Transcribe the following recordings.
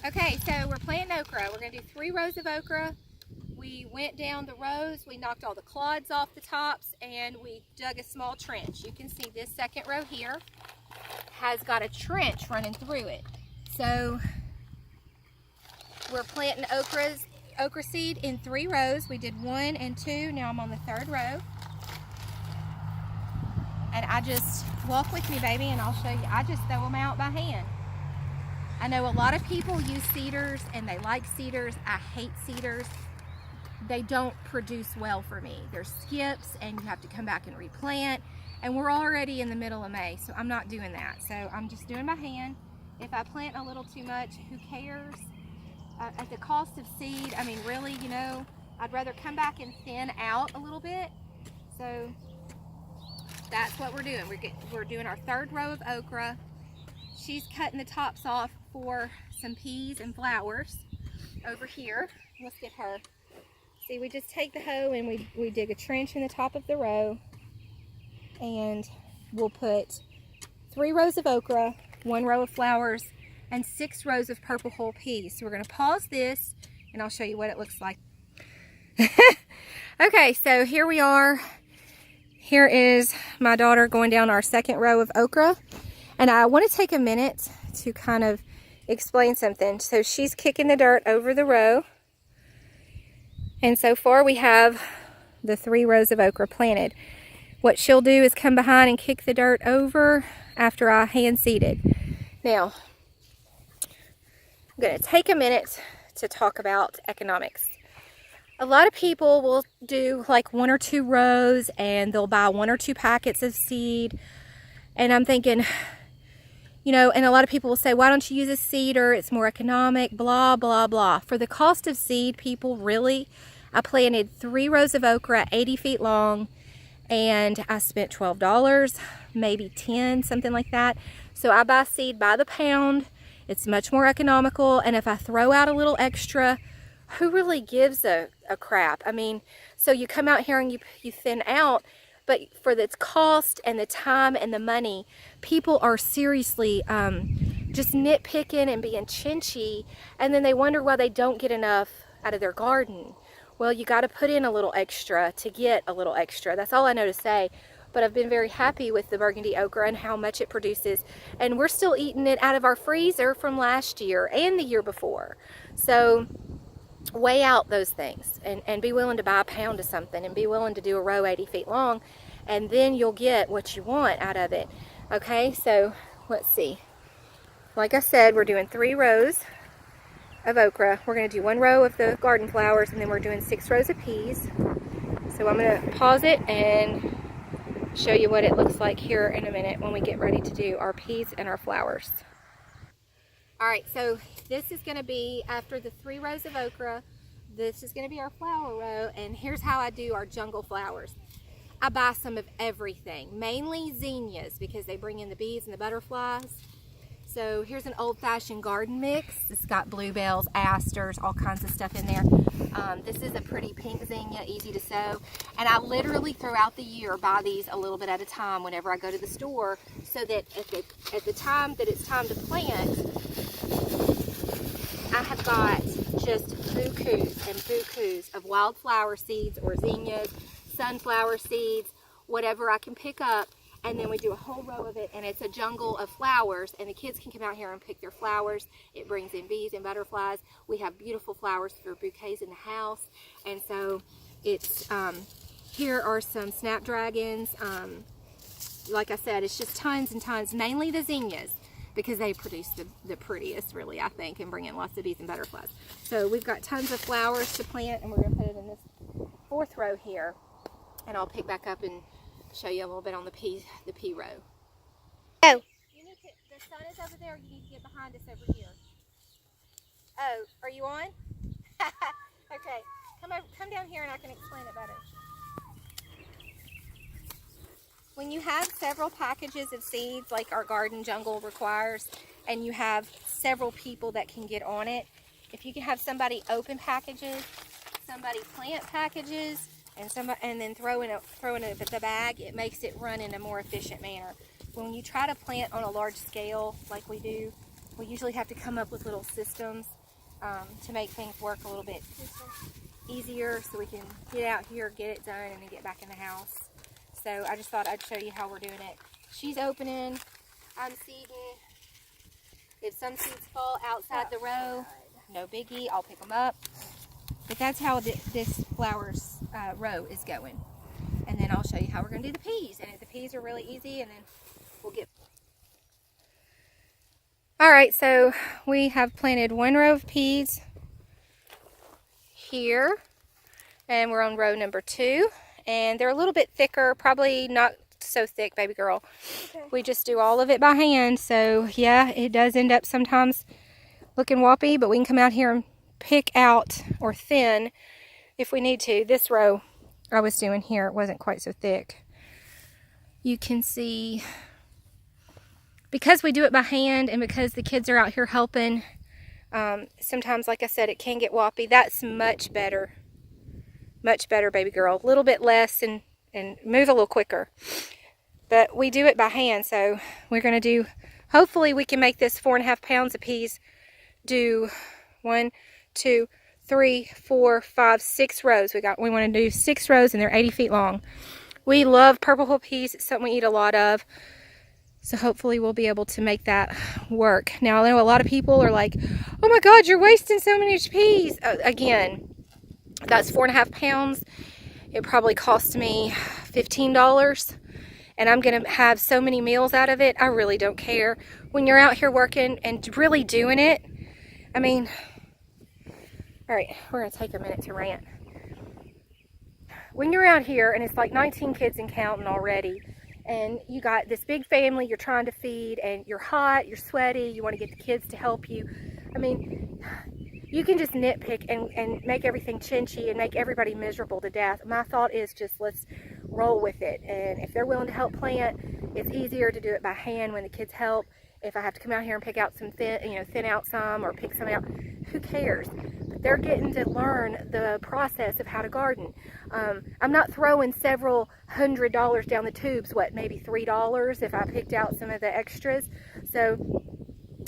Okay, so we're planting okra. We're going to do 3 rows of okra. We went down the rows, we knocked all the clods off the tops, and we dug a small trench. You can see this second row here has got a trench running through it. So we're planting okra seed in 3 rows. We did 1 and 2, now I'm on the 3rd row. And I just, walk with me baby and I'll show you, I just throw them out by hand. I know a lot of people use seeders and they like seeders. I hate seeders. They don't produce well for me. There's skips and you have to come back and replant. And we're already in the middle of May, so I'm not doing that. So I'm just doing by hand. If I plant a little too much, who cares? At the cost of seed, I mean really, you know, I'd rather come back and thin out a little bit. So that's what we're doing. We're doing our 3rd row of okra. She's cutting the tops off for some peas and flowers over here. Let's get her. See, we just take the hoe and we dig a trench in the top of the row, and we'll put 3 rows of okra, 1 row of flowers, and 6 rows of purple whole peas. So we're going to pause this and I'll show you what it looks like. Okay, so here we are. Here is my daughter going down our 2nd row of okra. And I want to take a minute to kind of explain something. So she's kicking the dirt over the row. And so far we have the 3 rows of okra planted. What she'll do is come behind and kick the dirt over after I hand seeded. Now, I'm going to take a minute to talk about economics. A lot of people will do like 1 or 2 rows and they'll buy 1 or 2 packets of seed. And I'm thinking, you know, and a lot of people will say, why don't you use a seeder? It's more economic, blah, blah, blah. For the cost of seed, people, really, I planted 3 rows of okra, 80 feet long, and I spent $12, maybe $10, something like that. So I buy seed by the pound. It's much more economical, and if I throw out a little extra, who really gives a crap? I mean, so you come out here and you thin out, but for the cost and the time and the money, people are seriously just nitpicking and being chinchy, and then they wonder why they don't get enough out of their garden. Well, you got to put in a little extra to get a little extra. That's all I know to say. But I've been very happy with the burgundy okra and how much it produces. And we're still eating it out of our freezer from last year and the year before. So weigh out those things and be willing to buy a pound of something and be willing to do a row 80 feet long, and then you'll get what you want out of it. Okay, so let's see. Like I said, we're doing 3 rows of okra. We're going to do 1 row of the garden flowers, and then we're doing 6 rows of peas. So I'm going to pause it and show you what it looks like here in a minute when we get ready to do our peas and our flowers. Alright, so this is going to be, after the 3 rows of okra, this is going to be our flower row, and here's how I do our jungle flowers. I buy some of everything, mainly zinnias, because they bring in the bees and the butterflies. So here's an old-fashioned garden mix. It's got bluebells, asters, all kinds of stuff in there. This is a pretty pink zinnia, easy to sow. And I literally throughout the year buy these a little bit at a time whenever I go to the store, so that at the time that it's time to plant, I have got just bukus and bukus of wildflower seeds or zinnias, sunflower seeds, whatever I can pick up. And then we do a whole row of it, and it's a jungle of flowers, and the kids can come out here and pick their flowers. It brings in bees and butterflies. We have beautiful flowers for bouquets in the house. And so it's, here are some snapdragons. Like I said, it's just tons and tons, mainly the zinnias, because they produce the prettiest, really, I think, and bring in lots of bees and butterflies. So we've got tons of flowers to plant, and we're going to put it in this 4th row here, and I'll pick back up and show you a little bit on the pea row. Oh, the sun is over there. You need to get behind us over here. Oh, are you on? Okay, come down here and I can explain it better. When you have several packages of seeds, like our garden jungle requires, and you have several people that can get on it, if you can have somebody open packages, somebody plant packages, and then throw in the bag, it makes it run in a more efficient manner. When you try to plant on a large scale like we do, We usually have to come up with little systems to make things work a little bit easier so we can get out here, get it done, and then get back in the house. So I just thought I'd show you how we're doing it. She's opening, I'm seeding. If some seeds fall outside the row, no biggie, I'll pick them up. But that's how this flowers row is going. And then I'll show you how we're going to do the peas. And the peas are really easy, and then we'll get... Alright, so we have planted one row of peas here. And we're on row number 2. And they're a little bit thicker, probably not so thick, baby girl. Okay. We just do all of it by hand. So yeah, it does end up sometimes looking woppy, but we can come out here and pick out or thin if we need to. This row I was doing here, it wasn't quite so thick. You can see, because we do it by hand and because the kids are out here helping, sometimes, like I said, it can get woppy. That's much better, baby girl. A little bit less and move a little quicker. But we do it by hand, so we're going to do, hopefully we can make this 4.5 pounds of peas do 1, 2, 3, 4, 5, 6 rows. We want to do 6 rows, and they're 80 feet long. We love purple hull peas. It's something we eat a lot of. So hopefully we'll be able to make that work. Now I know a lot of people are like, oh my God, you're wasting so many peas. Again, that's 4.5 pounds. It probably cost me $15. And I'm going to have so many meals out of it. I really don't care. When you're out here working and really doing it, I mean, all right, we're going to take a minute to rant. When you're out here and it's like 19 kids and counting already, and you got this big family you're trying to feed, and you're hot, you're sweaty, you want to get the kids to help you. I mean, you can just nitpick and make everything chinchy and make everybody miserable to death. My thought is just let's roll with it. And if they're willing to help plant, it's easier to do it by hand when the kids help. If I have to come out here and pick out some thin out some or pick some out, who cares? But they're getting to learn the process of how to garden. I'm not throwing several $100 down the tubes, maybe $3 if I picked out some of the extras. So,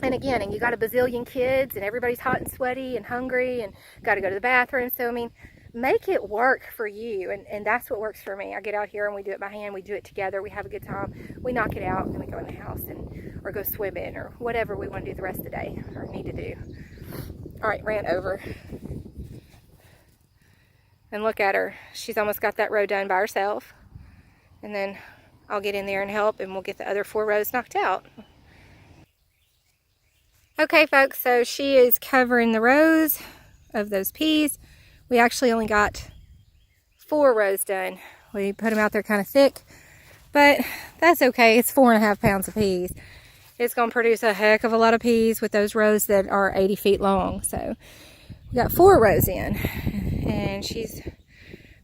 and again, and you got a bazillion kids and everybody's hot and sweaty and hungry and got to go to the bathroom. So, I mean, make it work for you. And that's what works for me. I get out here and we do it by hand. We do it together. We have a good time. We knock it out and we go in the house or go swimming or whatever we want to do the rest of the day or need to do. All right, rant over. And look at her. She's almost got that row done by herself. And then I'll get in there and help, and we'll get the other 4 rows knocked out. Okay, folks, so she is covering the rows of those peas. We actually only got 4 rows done. We put them out there kind of thick, but that's okay. It's 4.5 pounds of peas. It's going to produce a heck of a lot of peas with those rows that are 80 feet long. So we got 4 rows in, and she's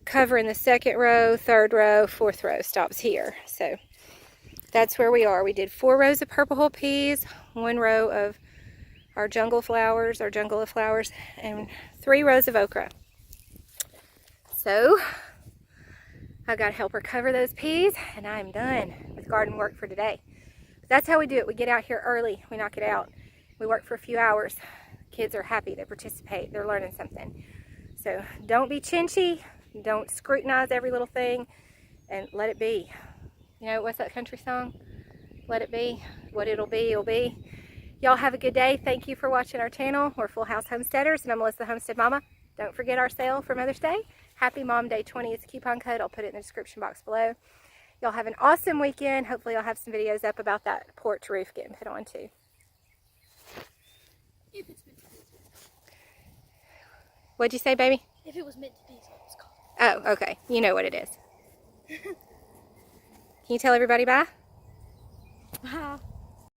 covering the 2nd row, 3rd row, 4th row stops here. So that's where we are. We did 4 rows of purple hull peas, 1 row of our jungle of flowers, and 3 rows of okra. So I got to help her cover those peas, and I'm done with garden work for today. That's how we do it. We get out here early. We knock it out. We work for a few hours. Kids are happy. They participate. They're learning something. So don't be chinchy. Don't scrutinize every little thing, and let it be. You know, what's that country song? Let it be. What it'll be, it'll be. Y'all have a good day. Thank you for watching our channel. We're Full House Homesteaders, and I'm Melissa Homestead Mama. Don't forget our sale for Mother's Day. Happy Mom Day 20 is a coupon code. I'll put it in the description box below. Y'all have an awesome weekend. Hopefully I'll have some videos up about that porch roof getting put on too. If it's meant to be. What'd you say, baby? If it was meant to be, so it's called. Oh, okay. You know what it is. Can you tell everybody bye? Bye.